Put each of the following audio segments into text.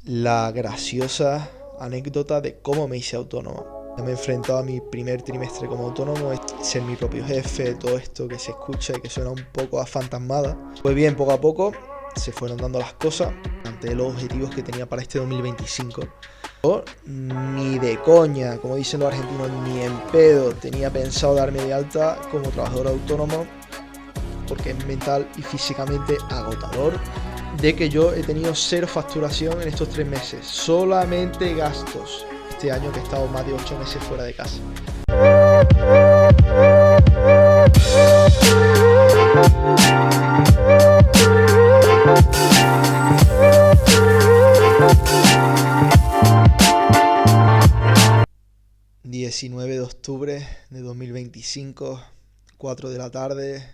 la graciosa anécdota de cómo me hice autónomo. Me he enfrentado a mi primer trimestre como autónomo, ser mi propio jefe, todo esto que se escucha y que suena un poco a fantasmada. Pues bien, poco a poco se fueron dando las cosas ante los objetivos que tenía para este 2025. Yo, ni de coña, como dicen los argentinos, ni en pedo tenía pensado darme de alta como trabajador autónomo, porque es mental y físicamente agotador. De que yo he tenido cero facturación en estos 3 meses, solamente gastos. Este año que he estado más de 8 meses fuera de casa. ...19 de octubre de 2025... ...4 de la tarde...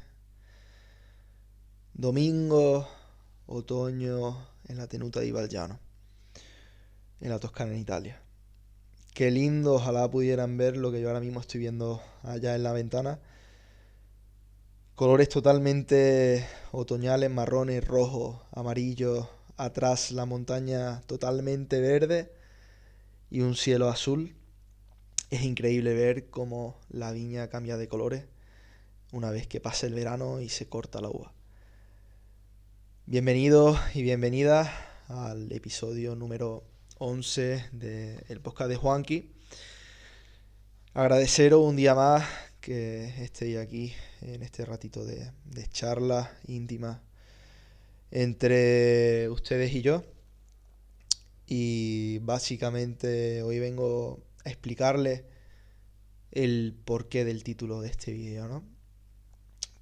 ...domingo... ...otoño... ...en la tenuta di Valgliano... ...en la Toscana, en Italia. Qué lindo, ojalá pudieran ver lo que yo ahora mismo estoy viendo allá en la ventana. Colores totalmente otoñales, marrones, rojos, amarillos. Atrás la montaña totalmente verde y un cielo azul. Es increíble ver cómo la viña cambia de colores una vez que pasa el verano y se corta la uva. Bienvenidos y bienvenidas al episodio número 11 del podcast de Juanqui. Agradeceros un día más que estéis aquí en este ratito de charla íntima entre ustedes y yo. Y básicamente hoy vengo a explicarles el porqué del título de este vídeo, ¿no?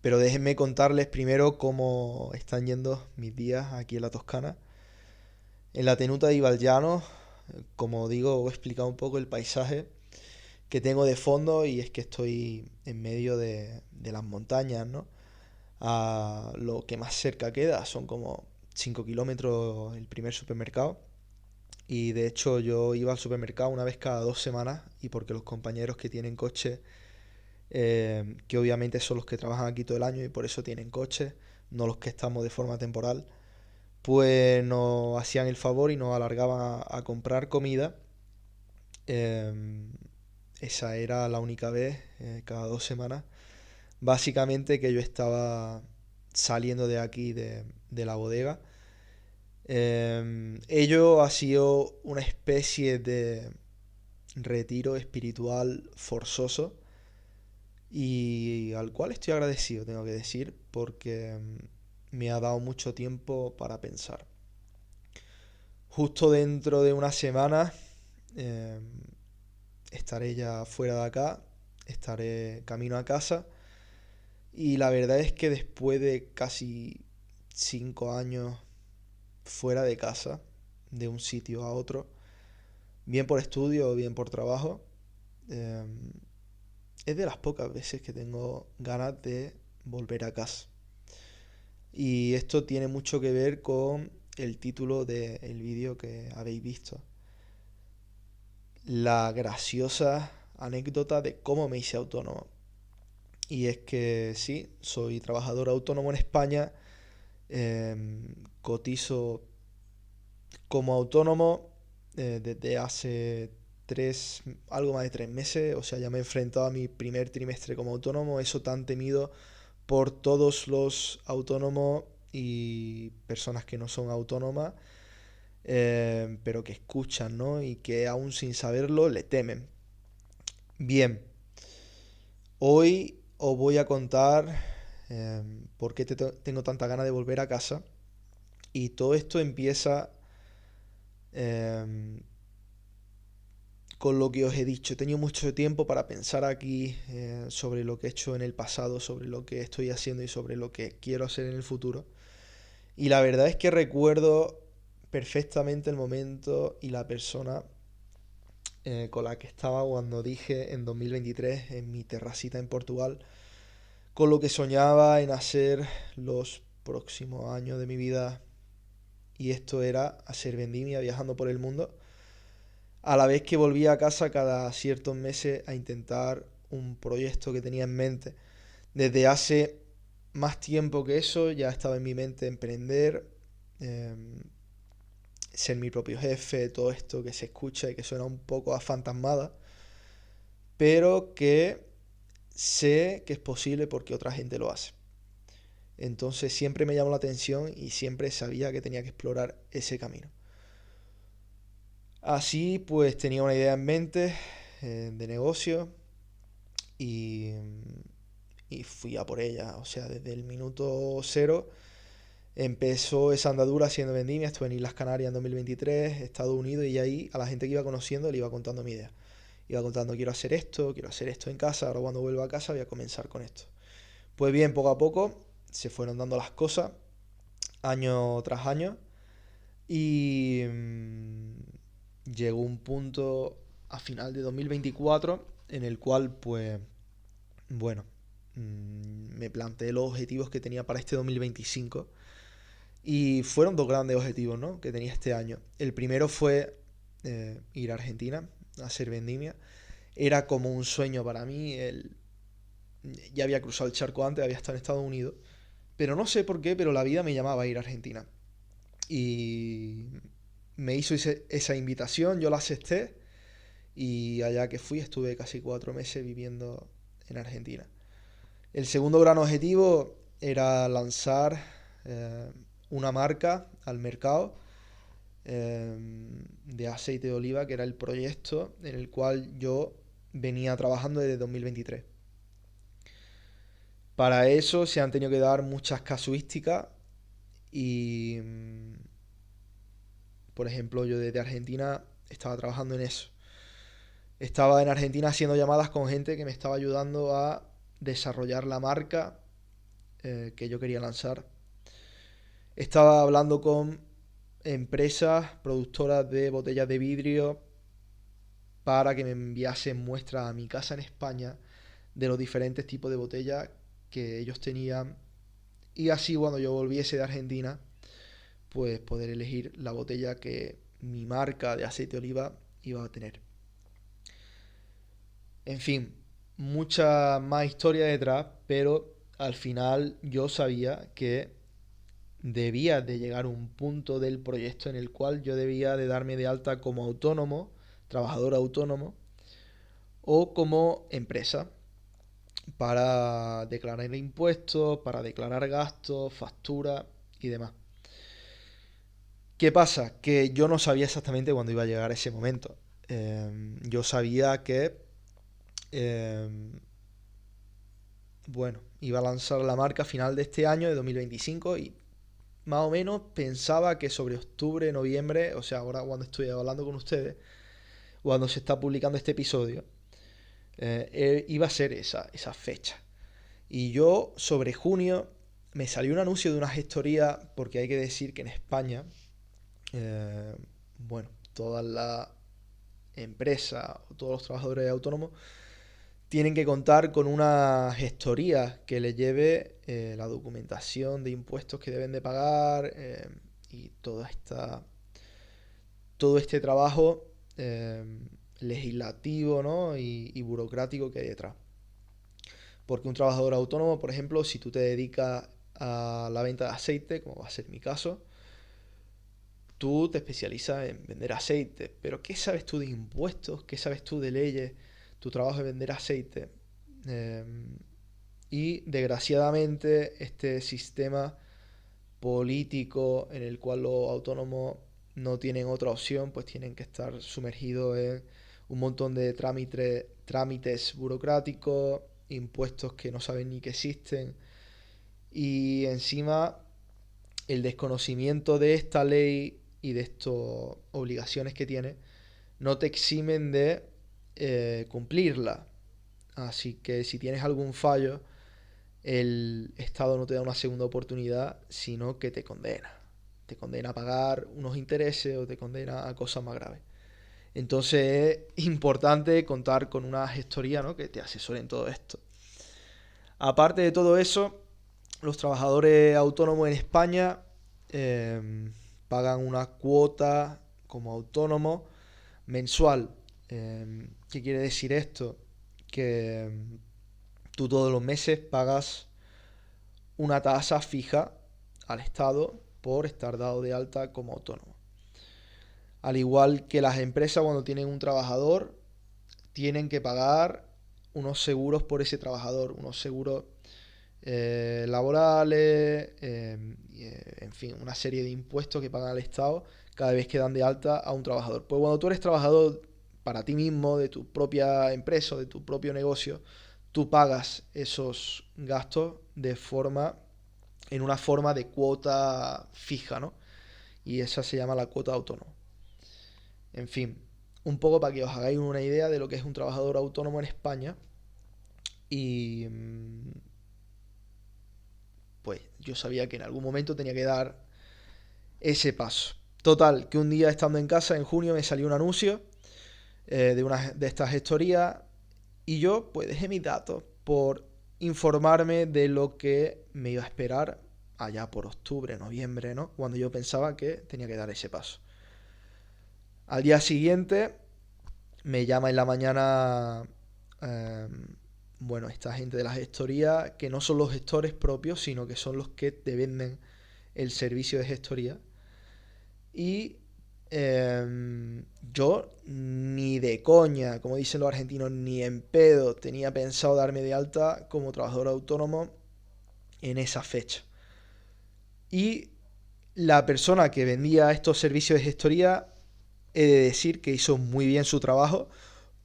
Pero déjenme contarles primero cómo están yendo mis días aquí en la Toscana. En la tenuta di Valgliano, como digo, os he explicado un poco el paisaje que tengo de fondo, y es que estoy en medio de las montañas, ¿no? A lo que más cerca queda son como 5 kilómetros el primer supermercado. Y de hecho yo iba al supermercado una vez cada 2 semanas, y porque los compañeros que tienen coche, que obviamente son los que trabajan aquí todo el año y por eso tienen coche, no los que estamos de forma temporal, pues nos hacían el favor y nos alargaban a comprar comida. Esa era la única vez, cada 2 semanas, básicamente, que yo estaba saliendo de aquí, de la bodega. Ello ha sido una especie de retiro espiritual forzoso y al cual estoy agradecido, tengo que decir, porque me ha dado mucho tiempo para pensar. Justo dentro de una semana eh, estaré ya fuera de acá, estaré camino a casa, y la verdad es que después de casi 5 años fuera de casa, de un sitio a otro, bien por estudio o bien por trabajo, eh, es de las pocas veces que tengo ganas de volver a casa. Y esto tiene mucho que ver con el título del vídeo que habéis visto. La graciosa anécdota de cómo me hice autónomo. Y es que sí, soy trabajador autónomo en España, cotizo como autónomo desde hace algo más de 3 meses. O sea, ya me he enfrentado a mi primer trimestre como autónomo, eso tan temido por todos los autónomos y personas que no son autónomas, pero que escuchan, ¿no? Y que aún sin saberlo le temen. Bien, hoy os voy a contar por qué tengo tanta ganas de volver a casa. Y todo esto empieza eh, con lo que os he dicho. He tenido mucho tiempo para pensar aquí sobre lo que he hecho en el pasado, sobre lo que estoy haciendo y sobre lo que quiero hacer en el futuro. Y la verdad es que recuerdo perfectamente el momento y la persona con la que estaba cuando dije en 2023, en mi terracita en Portugal, con lo que soñaba en hacer los próximos años de mi vida. Y esto era hacer vendimia viajando por el mundo, a la vez que volvía a casa cada ciertos meses a intentar un proyecto que tenía en mente. Desde hace más tiempo que eso ya estaba en mi mente emprender, eh, ser mi propio jefe, todo esto que se escucha y que suena un poco a fantasmada, pero que sé que es posible porque otra gente lo hace. Entonces siempre me llamó la atención y siempre sabía que tenía que explorar ese camino. Así pues tenía una idea en mente de negocio y, y fui a por ella. O sea, desde el minuto cero empezó esa andadura haciendo vendimia. Estuve en Islas Canarias en 2023, Estados Unidos, y ahí a la gente que iba conociendo le iba contando mi idea. Iba contando, quiero hacer esto en casa, ahora cuando vuelva a casa voy a comenzar con esto. Pues bien, poco a poco se fueron dando las cosas, año tras año, y llegó un punto a final de 2024 en el cual, pues, bueno, me planteé los objetivos que tenía para este 2025 y fueron dos grandes objetivos, ¿no?, que tenía este año. El primero fue ir a Argentina a hacer vendimia. Era como un sueño para mí. Ya había cruzado el charco antes, había estado en Estados Unidos, pero no sé por qué, pero la vida me llamaba a ir a Argentina. Y me hizo esa invitación, yo la acepté y allá que fui estuve casi 4 meses viviendo en Argentina. El segundo gran objetivo era lanzar eh, una marca al mercado eh, de aceite de oliva, que era el proyecto en el cual yo venía trabajando desde 2023. Para eso se han tenido que dar muchas casuísticas y, por ejemplo, yo desde Argentina estaba trabajando en eso. Estaba en Argentina haciendo llamadas con gente que me estaba ayudando a desarrollar la marca que yo quería lanzar. Estaba hablando con empresas productoras de botellas de vidrio para que me enviasen muestras a mi casa en España de los diferentes tipos de botellas que ellos tenían, y así cuando yo volviese de Argentina pues poder elegir la botella que mi marca de aceite de oliva iba a tener. En fin, mucha más historia detrás, pero al final yo sabía que debía de llegar a un punto del proyecto en el cual yo debía de darme de alta como autónomo, trabajador autónomo o como empresa para declarar impuestos, para declarar gastos, facturas y demás. ¿Qué pasa? Que yo no sabía exactamente cuándo iba a llegar ese momento. Yo sabía que, eh, bueno, iba a lanzar la marca a final de este año, de 2025, y más o menos pensaba que sobre octubre, noviembre, o sea, ahora cuando estoy hablando con ustedes, cuando se está publicando este episodio, iba a ser esa fecha. Y yo, sobre junio, me salió un anuncio de una gestoría, porque hay que decir que en España, eh, bueno, todas las empresas o todos los trabajadores autónomos tienen que contar con una gestoría que les lleve la documentación de impuestos que deben de pagar y todo este trabajo eh, legislativo, ¿no?, y burocrático que hay detrás. Porque un trabajador autónomo, por ejemplo, si tú te dedicas a la venta de aceite, como va a ser mi caso, tú te especializas en vender aceite. Pero ¿qué sabes tú de impuestos? ¿Qué sabes tú de leyes? Tu trabajo es vender aceite. Eh, y desgraciadamente este sistema político en el cual los autónomos no tienen otra opción, pues tienen que estar sumergidos en un montón de trámites burocráticos, impuestos que no saben ni que existen, y encima el desconocimiento de esta ley y de estas obligaciones que tiene no te eximen de cumplirla. Así que si tienes algún fallo, el Estado no te da una segunda oportunidad, sino que te condena. Te condena a pagar unos intereses o te condena a cosas más graves. Entonces es importante contar con una gestoría, ¿no?, que te asesore en todo esto. Aparte de todo eso, los trabajadores autónomos en España pagan una cuota como autónomo mensual. ¿Qué quiere decir esto? Que tú todos los meses pagas una tasa fija al Estado por estar dado de alta como autónomo. Al igual que las empresas cuando tienen un trabajador, tienen que pagar unos seguros por ese trabajador, unos seguros laborales, en fin, una serie de impuestos que pagan al Estado cada vez que dan de alta a un trabajador. Pues cuando tú eres trabajador para ti mismo, de tu propia empresa, de tu propio negocio, tú pagas esos gastos en una forma de cuota fija, ¿no? Y esa se llama la cuota autónoma. En fin, un poco para que os hagáis una idea de lo que es un trabajador autónomo en España. Y pues yo sabía que en algún momento tenía que dar ese paso. Total, que un día estando en casa, en junio, me salió un anuncio de una de estas gestorías y yo pues dejé mis datos por informarme de lo que me iba a esperar allá por octubre, noviembre, ¿no? Cuando yo pensaba que tenía que dar ese paso. Al día siguiente me llama en la mañana, eh, bueno, esta gente de la gestoría, que no son los gestores propios, sino que son los que te venden el servicio de gestoría. Y yo ni de coña, como dicen los argentinos, ni en pedo tenía pensado darme de alta como trabajador autónomo en esa fecha. Y la persona que vendía estos servicios de gestoría, he de decir que hizo muy bien su trabajo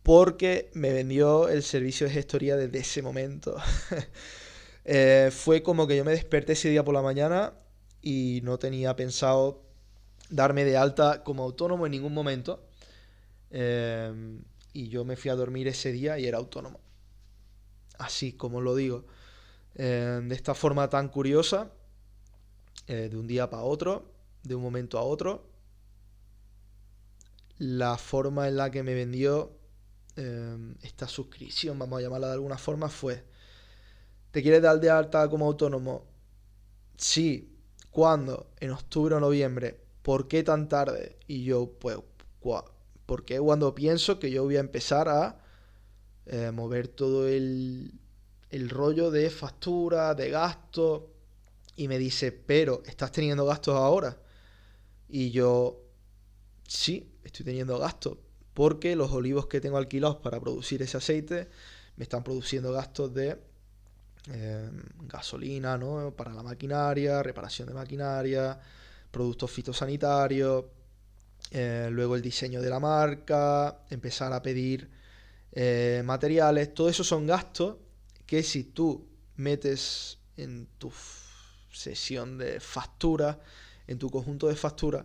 porque me vendió el servicio de gestoría desde ese momento. Fue como que yo me desperté ese día por la mañana y no tenía pensado darme de alta como autónomo en ningún momento. Y yo me fui a dormir ese día y era autónomo. Así como lo digo. De esta forma tan curiosa, de un día para otro, de un momento a otro, la forma en la que me vendió esta suscripción, vamos a llamarla de alguna forma, fue: ¿te quieres dar de alta como autónomo? Sí. ¿Cuándo? En octubre o noviembre. ¿Por qué tan tarde? Y yo, pues, porque cuando pienso que yo voy a empezar a mover todo el rollo de factura, de gastos. Y me dice, pero, ¿estás teniendo gastos ahora? Y yo, sí, estoy teniendo gastos. Porque los olivos que tengo alquilados para producir ese aceite me están produciendo gastos de gasolina, ¿no? Para la maquinaria, reparación de maquinaria, productos fitosanitarios, luego el diseño de la marca, empezar a pedir materiales. Todo eso son gastos que si tú metes en tu sesión de factura, en tu conjunto de facturas,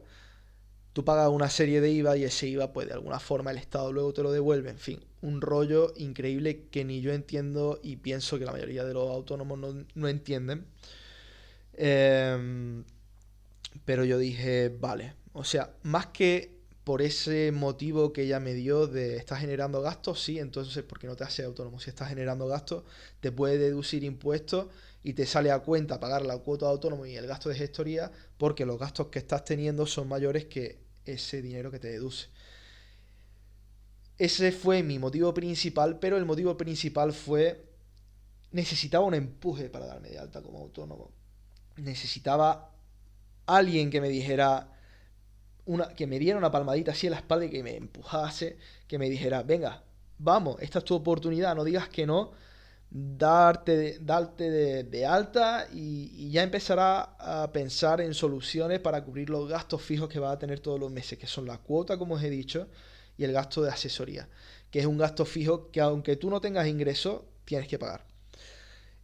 tú pagas una serie de IVA y ese IVA, pues de alguna forma el Estado luego te lo devuelve. En fin, un rollo increíble que ni yo entiendo y pienso que la mayoría de los autónomos no entienden. Pero yo dije, vale, o sea, más que por ese motivo que ella me dio de estar generando gastos, sí, entonces ¿por qué no te haces autónomo? Si estás generando gastos, te puede deducir impuestos y te sale a cuenta pagar la cuota de autónomo y el gasto de gestoría porque los gastos que estás teniendo son mayores que ese dinero que te deduce. Ese fue mi motivo principal, pero el motivo principal fue: necesitaba un empuje para darme de alta como autónomo. Necesitaba alguien que me dijera, que me diera una palmadita así en la espalda y que me empujase, que me dijera, venga, vamos, esta es tu oportunidad, no digas que no, darte de alta y ya empezarás a pensar en soluciones para cubrir los gastos fijos que vas a tener todos los meses, que son la cuota, como os he dicho, y el gasto de asesoría, que es un gasto fijo que aunque tú no tengas ingresos, tienes que pagar.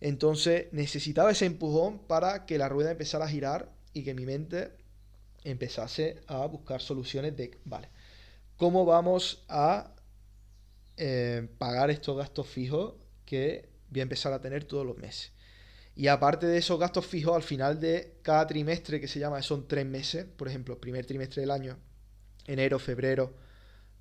Entonces necesitaba ese empujón para que la rueda empezara a girar y que mi mente empezase a buscar soluciones de, vale, ¿cómo vamos a pagar estos gastos fijos que voy a empezar a tener todos los meses? Y aparte de esos gastos fijos, al final de cada trimestre, que se llama, son 3 meses, por ejemplo, primer trimestre del año, enero, febrero,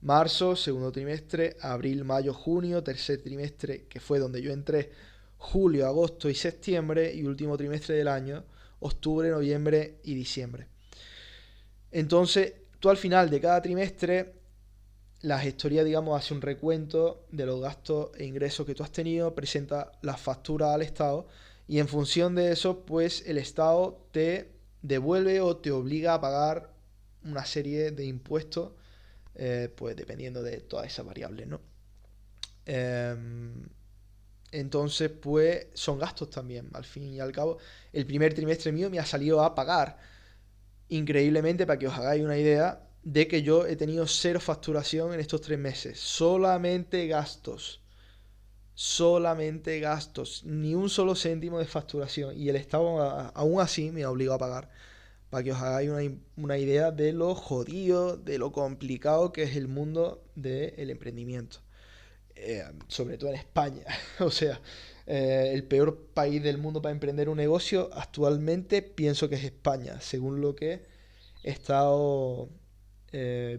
marzo, segundo trimestre, abril, mayo, junio, tercer trimestre, que fue donde yo entré, julio, agosto y septiembre, y último trimestre del año, octubre, noviembre y diciembre. Entonces, tú al final de cada trimestre, la gestoría, digamos, hace un recuento de los gastos e ingresos que tú has tenido, presenta las facturas al Estado y en función de eso, pues el Estado te devuelve o te obliga a pagar una serie de impuestos, pues dependiendo de todas esas variables, ¿no? Em, entonces, pues son gastos también. Al fin y al cabo, el primer trimestre mío me ha salido a pagar increíblemente, para que os hagáis una idea, de que yo he tenido cero facturación en estos 3 meses. Solamente gastos. Solamente gastos. Ni un solo céntimo de facturación. Y el Estado aún así me ha obligado a pagar. Para que os hagáis una idea de lo jodido, de lo complicado que es el mundo del emprendimiento. Sobre todo en España. O sea, el peor país del mundo para emprender un negocio actualmente pienso que es España, según lo que he estado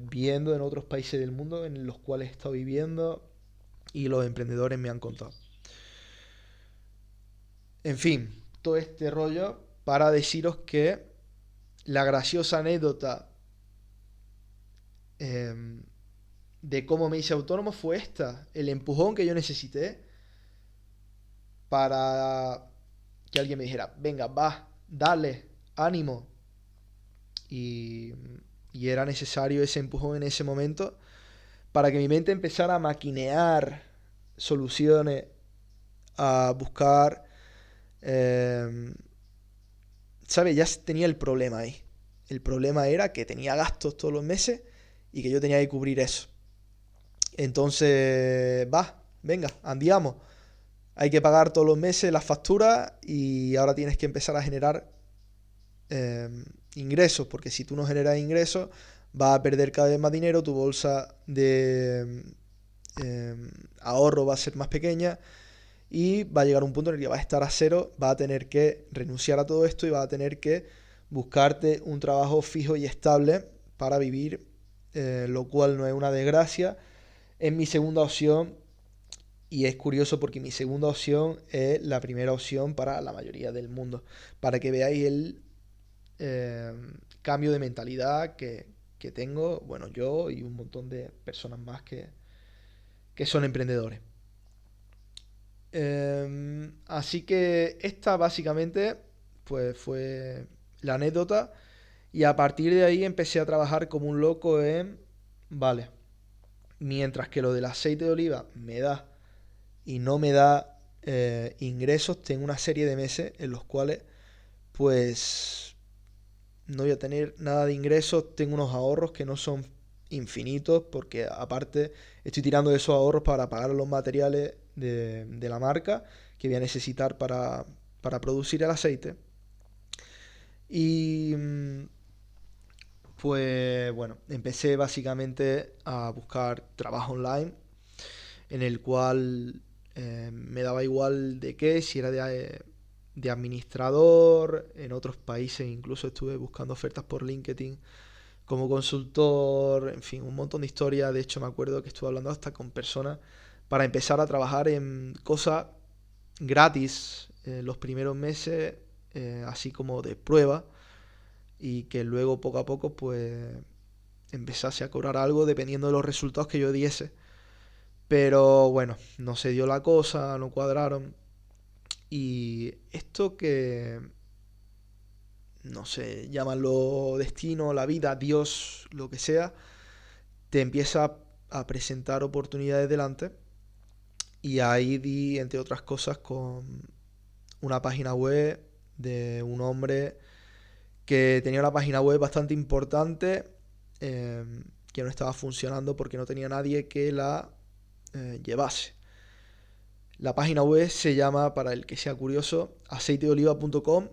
viendo en otros países del mundo en los cuales he estado viviendo y los emprendedores me han contado. En fin, todo este rollo para deciros que la graciosa anécdota eh, de cómo me hice autónomo fue esta, el empujón que yo necesité para que alguien me dijera, venga, va, dale, ánimo. Y, y era necesario ese empujón en ese momento para que mi mente empezara a maquinear soluciones, a buscar, eh, ¿sabes? Ya tenía el problema ahí. El problema era que tenía gastos todos los meses y que yo tenía que cubrir eso. Entonces, va, venga, andiamo. Hay que pagar todos los meses las facturas y ahora tienes que empezar a generar eh, ingresos, porque si tú no generas ingresos, vas a perder cada vez más dinero, tu bolsa de ahorro va a ser más pequeña y va a llegar un punto en el que vas a estar a cero, vas a tener que renunciar a todo esto y vas a tener que buscarte un trabajo fijo y estable para vivir, lo cual no es una desgracia. Es mi segunda opción y es curioso porque mi segunda opción es la primera opción para la mayoría del mundo. Para que veáis el eh, cambio de mentalidad que tengo, bueno, yo y un montón de personas más que son emprendedores. Así que esta básicamente pues fue la anécdota y a partir de ahí empecé a trabajar como un loco en, vale, mientras que lo del aceite de oliva me da y no me da ingresos, tengo una serie de meses en los cuales pues no voy a tener nada de ingresos, tengo unos ahorros que no son infinitos porque aparte estoy tirando de esos ahorros para pagar los materiales de la marca que voy a necesitar para producir el aceite. Y pues bueno, empecé básicamente a buscar trabajo online en el cual me daba igual de qué, si era de administrador, en otros países incluso estuve buscando ofertas por LinkedIn como consultor, en fin, un montón de historias. De hecho, me acuerdo que estuve hablando hasta con personas para empezar a trabajar en cosas gratis los primeros meses, así como de prueba, y que luego poco a poco pues empezase a cobrar algo dependiendo de los resultados que yo diese. Pero bueno, no se dio la cosa, no cuadraron. Y esto que, no sé, llámalo destino, la vida, Dios, lo que sea, te empieza a presentar oportunidades delante. Y ahí di, entre otras cosas, con una página web de un hombre que tenía una página web bastante importante, eh, que no estaba funcionando porque no tenía nadie que la llevase. La página web se llama, para el que sea curioso, aceitedeoliva.com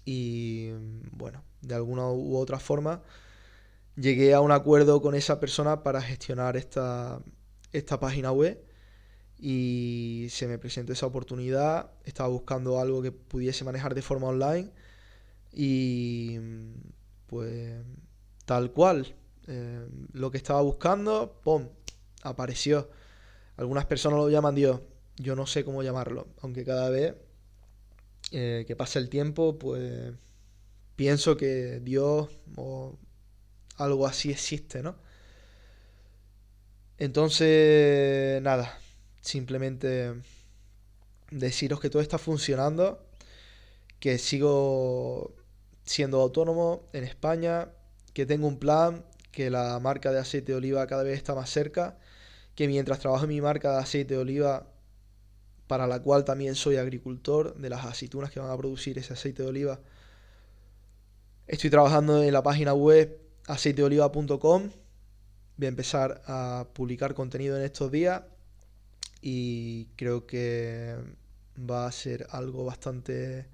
y bueno, de alguna u otra forma llegué a un acuerdo con esa persona para gestionar esta página web y se me presentó esa oportunidad. Estaba buscando algo que pudiese manejar de forma online y pues tal cual, lo que estaba buscando, ¡pum!, apareció. Algunas personas lo llaman Dios, yo no sé cómo llamarlo, aunque cada vez que pasa el tiempo, pues pienso que Dios o algo así existe, ¿no? Entonces, nada, simplemente deciros que todo está funcionando, que sigo siendo autónomo en España, que tengo un plan, que la marca de aceite de oliva cada vez está más cerca, que mientras trabajo en mi marca de aceite de oliva, para la cual también soy agricultor de las aceitunas que van a producir ese aceite de oliva, estoy trabajando en la página web aceiteoliva.com. Voy a empezar a publicar contenido en estos días y creo que va a ser algo bastante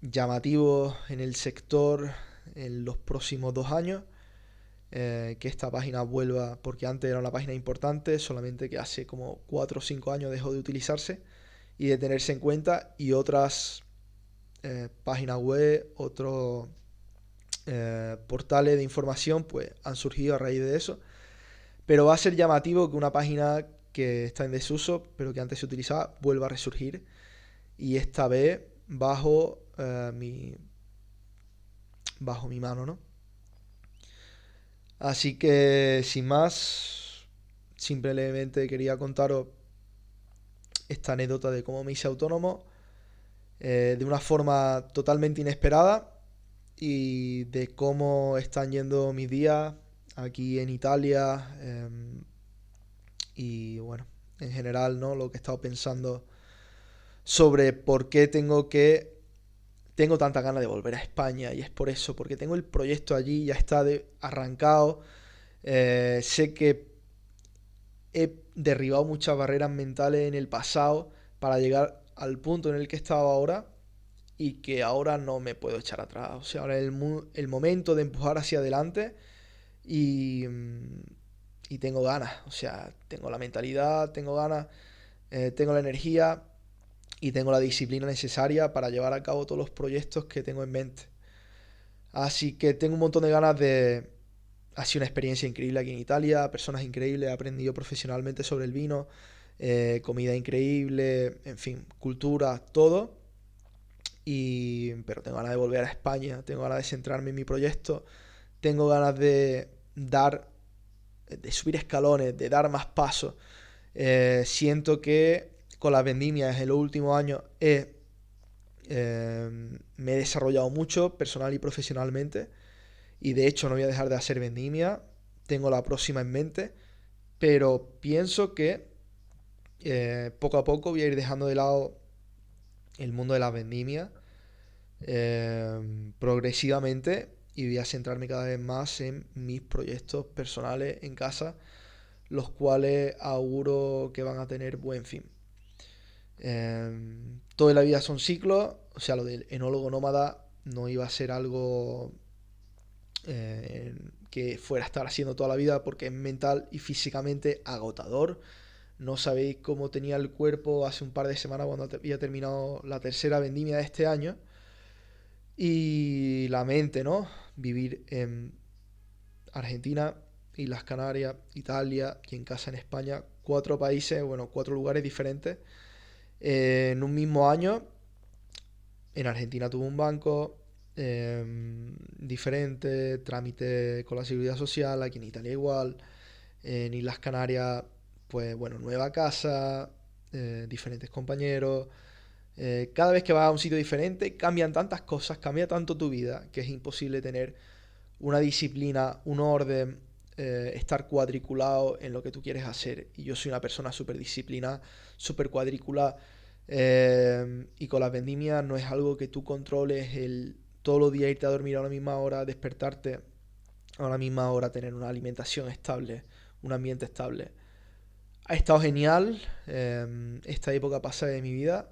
llamativo en el sector en los próximos 2 años. Que esta página vuelva, porque antes era una página importante, solamente que hace como 4 o 5 años dejó de utilizarse y de tenerse en cuenta, y otras páginas web, otros portales de información pues han surgido a raíz de eso. Pero va a ser llamativo que una página que está en desuso, pero que antes se utilizaba, vuelva a resurgir, y esta vez bajo mi mano, ¿no? Así que sin más, simplemente quería contaros esta anécdota de cómo me hice autónomo de una forma totalmente inesperada, y de cómo están yendo mis días aquí en Italia, y bueno, en general, ¿no? Lo que he estado pensando sobre por qué tengo tanta ganas de volver a España, y es por eso, porque tengo el proyecto allí, ya está arrancado. Sé que he derribado muchas barreras mentales en el pasado para llegar al punto en el que estaba ahora, y que ahora no me puedo echar atrás. O sea, ahora es el momento de empujar hacia adelante, y, y tengo ganas. O sea, tengo la mentalidad, tengo ganas, tengo la energía y tengo la disciplina necesaria para llevar a cabo todos los proyectos que tengo en mente. Así que tengo un montón de ganas de... Ha sido una experiencia increíble aquí en Italia, personas increíbles, he aprendido profesionalmente sobre el vino, comida increíble, en fin, cultura, todo. Pero tengo ganas de volver a España, tengo ganas de centrarme en mi proyecto, tengo ganas de subir escalones, de dar más pasos. Siento que con las vendimias en los últimos años me he desarrollado mucho personal y profesionalmente, y de hecho no voy a dejar de hacer vendimia, tengo la próxima en mente, pero pienso que poco a poco voy a ir dejando de lado el mundo de las vendimias progresivamente, y voy a centrarme cada vez más en mis proyectos personales en casa, los cuales auguro que van a tener buen fin. Toda la vida son ciclos, o sea, lo del enólogo nómada no iba a ser algo que fuera a estar haciendo toda la vida, porque es mental y físicamente agotador. No sabéis cómo tenía el cuerpo hace un par de semanas cuando había terminado la tercera vendimia de este año. Y la mente, ¿no? Vivir en Argentina, Islas Canarias, Italia y en casa en España, 4 países, bueno, 4 lugares diferentes en un mismo año. En Argentina tuve un banco diferente, trámite con la seguridad social, aquí en Italia igual, en Islas Canarias, pues bueno, nueva casa, diferentes compañeros. Cada vez que vas a un sitio diferente cambian tantas cosas, cambia tanto tu vida, que es imposible tener una disciplina, un orden, estar cuadriculado en lo que tú quieres hacer. Y yo soy una persona súper disciplinada, súper cuadriculada. Y con las vendimias no es algo que tú controles el todos los días irte a dormir a la misma hora, despertarte a la misma hora, tener una alimentación estable, un ambiente estable. Ha estado genial esta época pasada de mi vida,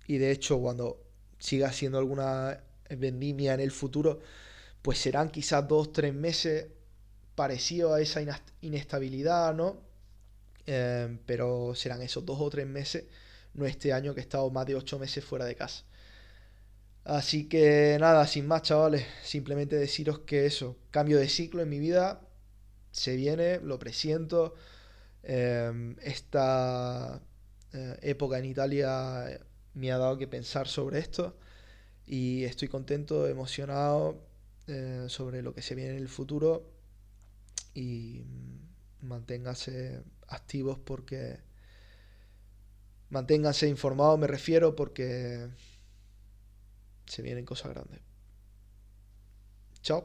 y de hecho cuando siga haciendo alguna vendimia en el futuro, pues serán quizás 2 o 3 meses parecidos a esa inestabilidad, ¿no? Pero serán esos 2 o 3 meses, no este año que he estado más de 8 meses fuera de casa. Así que nada, sin más, chavales, simplemente deciros que eso, cambio de ciclo en mi vida, se viene, lo presiento. Esta época en Italia me ha dado que pensar sobre esto, y estoy contento, emocionado sobre lo que se viene en el futuro. Y manténganse activos, porque manténganse informados, me refiero, porque se vienen cosas grandes. Chao.